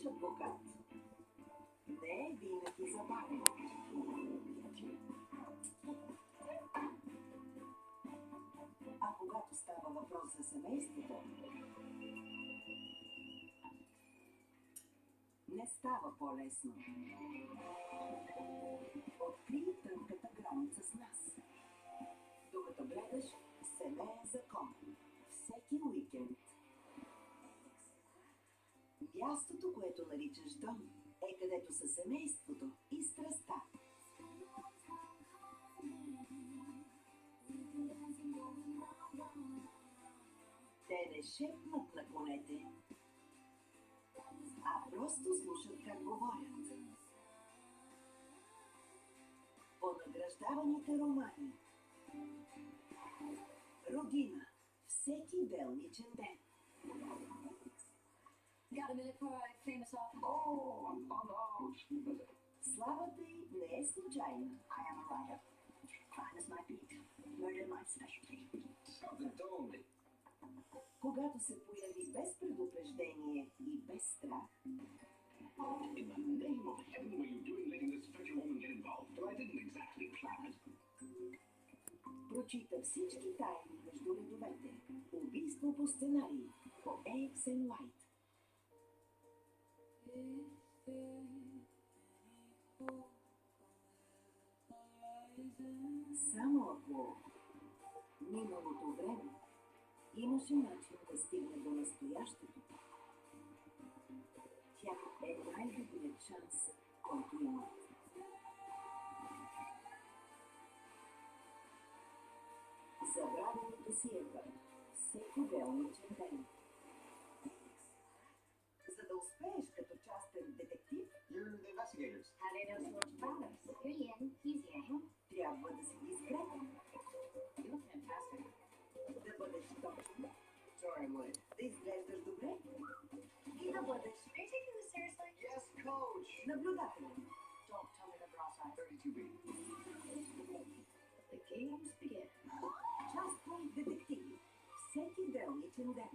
бъдеш адвокат не е винаги забавено. А когато става въпрос за семейството, не става по-лесно. Открий тънката граница с нас. Докато гледаш Семеен закон. Всеки уикенд. Мястото, което наричаш дом, е където са семейството и страстта. Те не шепнат на конете, а просто слушат как говорят. По награждаваните романи. Родина. Всеки делничен ден. Got a minute for a famous author? Oh, I'm out. Славата й не е случайна. I am a writer. Crime is my beat. Murder my specialty. Something told me. Когато се появи без предупреждение и без страх, In the name of heaven, were you doing letting this fetcher woman get involved? But I didn't exactly plan it. прочита всички тайни между редовете. Убийство по сценарий по Ейксен Уайт. Само ако миналото време имаше начин да стигне до настоящето, тя е най-добрият шанс, който има. Забравени досиета. Всеки делничен ден. За да успееш като частен детектив, You're the investigators. How do you know so much about us? You're young, he's young. трябва да си дискретен, You look fantastic. да бъдеш точен, да изглеждаш добре и да бъдеш Are you taking this seriously? Yes, coach. наблюдателен. Don't tell me the bra size. 32B. The games begin. Частни детективи. Всеки делничен ден.